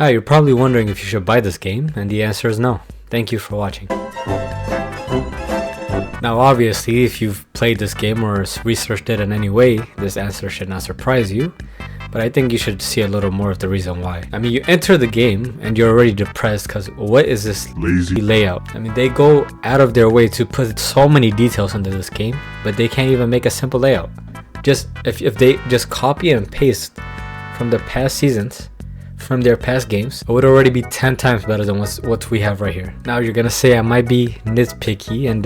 You're probably wondering if you should buy this game, and the answer is no. Thank you for watching. Now obviously, if you've played this game or researched it in any way, this answer should not surprise you, but I think you should see a little more of the reason why. I mean, you enter the game and you're already depressed because what is this lazy layout? I mean, they go out of their way to put so many details into this game, but they can't even make a simple layout. Just if they just copy and paste from the past seasons, from their past games, it would already be 10 times better than what we have right here. Now you're gonna say I might be nitpicky and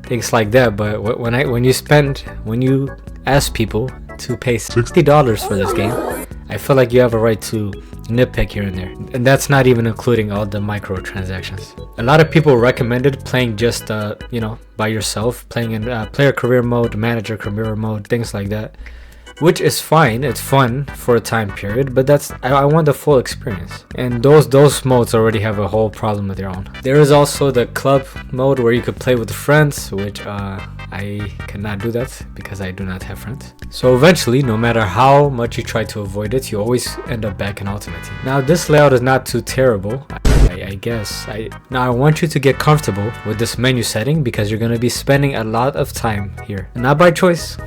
things like that, but when you ask people to pay $60 for this game, I feel like you have a right to nitpick here and there, and that's not even including all the microtransactions. A lot of people recommended playing just by yourself, playing in player career mode, manager career mode, things like that, which is fine. It's fun for a time period, but I want the full experience, and those modes already have a whole problem of their own. There is also the club mode where you could play with friends, which I cannot do that because I do not have friends. So eventually, no matter how much you try to avoid it, you always end up back in Ultimate Team. Now this layout is not too terrible, I guess. Now I want you to get comfortable with this menu setting because you're going to be spending a lot of time here. Not by choice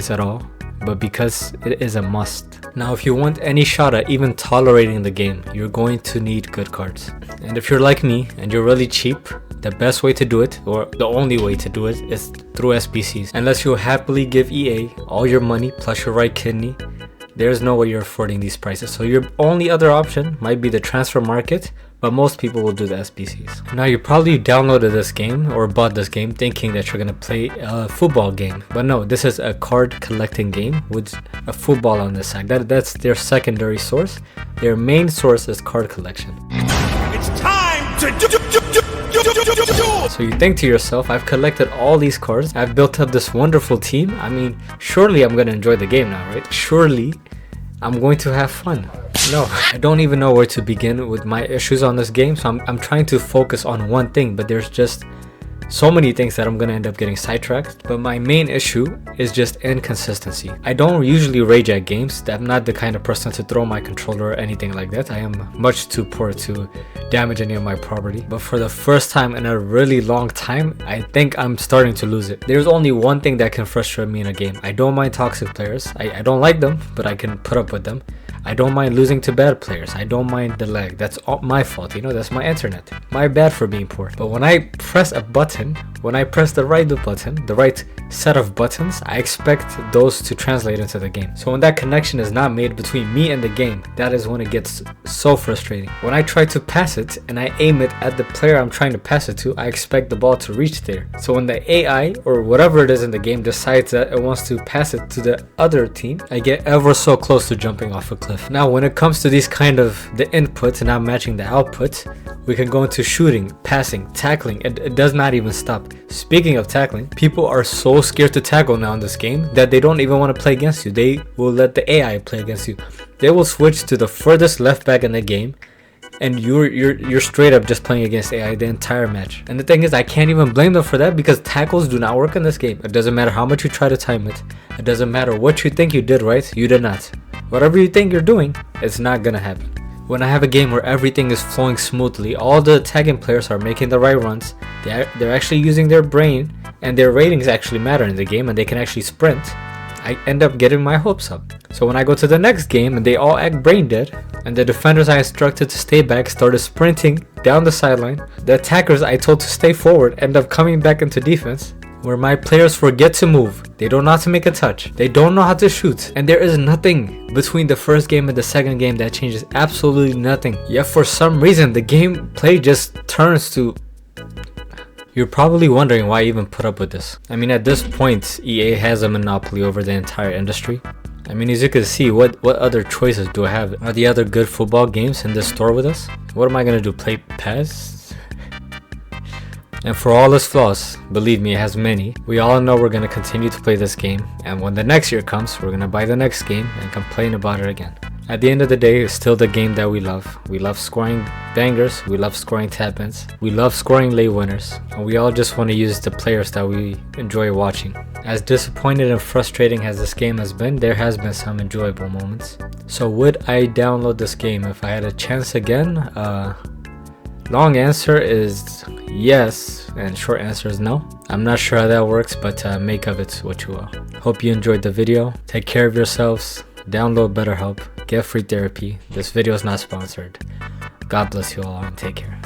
at all, but because it is a must. Now if you want any shot at even tolerating the game, you're going to need good cards. And if you're like me and you're really cheap, the best way to do it, or the only way to do it, is through SBCs. Unless you happily give EA all your money plus your right kidney, there's no way you're affording these prices. So your only other option might be the transfer market, but most people will do the SBCs. Now you probably downloaded this game or bought this game thinking that you're gonna play a football game, but no, this is a card collecting game with a football on the side. That's their secondary source. Their main source is card collection. It's time to do. So you think to yourself, I've collected all these cards, I've built up this wonderful team. I mean, surely I'm gonna enjoy the game now, right? Surely I'm going to have fun. No, I don't even know where to begin with my issues on this game, so I'm trying to focus on one thing, but there's just so many things that I'm gonna end up getting sidetracked. But my main issue is just inconsistency. I don't usually rage at games. I'm not the kind of person to throw my controller or anything like that. I am much too poor to damage any of my property. But for the first time in a really long time, I think I'm starting to lose it. There's only one thing that can frustrate me in a game. I don't mind toxic players. I don't like them, but I can put up with them. I don't mind losing to bad players. I don't mind the lag. That's all my fault, that's my internet. My bad for being poor. But when I press a button, when I press the right button, the right set of buttons, I expect those to translate into the game. So when that connection is not made between me and the game, that is when it gets so frustrating. When I try to pass it and I aim it at the player I'm trying to pass it to, I expect the ball to reach there. So when the AI or whatever it is in the game decides that it wants to pass it to the other team, I get ever so close to jumping off a cliff. Now when it comes to these kind of the input not matching the output, we can go into shooting, passing, tackling. It does not even stop. Speaking of tackling, people are so scared to tackle now in this game that they don't even want to play against you. They will let the AI play against you. They will switch to the furthest left back in the game, and you're straight up just playing against AI the entire match. And the thing is, I can't even blame them for that because tackles do not work in this game. It doesn't matter how much you try to time it. It doesn't matter what you think you did right, you did not. Whatever you think you're doing, it's not gonna happen. When I have a game where everything is flowing smoothly, all the attacking players are making the right runs, they're actually using their brain, and their ratings actually matter in the game, and they can actually sprint, I end up getting my hopes up. So when I go to the next game and they all act brain dead, and the defenders I instructed to stay back started sprinting down the sideline, the attackers I told to stay forward end up coming back into defense, where my players forget to move, they don't know how to make a touch, they don't know how to shoot, and there is nothing between the first game and the second game that changes, absolutely nothing. Yet for some reason the gameplay just turns to... You're probably wondering why I even put up with this. I mean, at this point EA has a monopoly over the entire industry. I mean, as you can see, what other choices do I have? Are the other good football games in this store with us? What am I gonna do, play PES? And for all its flaws, believe me, it has many, we all know we're going to continue to play this game, and when the next year comes, we're going to buy the next game and complain about it again. At the end of the day, it's still the game that we love. We love scoring bangers, we love scoring tap-ins, we love scoring late winners, and we all just want to use the players that we enjoy watching. As disappointed and frustrating as this game has been, there has been some enjoyable moments. So would I download this game if I had a chance again? Long answer is yes, and short answer is no. I'm not sure how that works, but make of it what you will. Hope you enjoyed the video. Take care of yourselves. Download BetterHelp. Get free therapy. This video is not sponsored. God bless you all and take care.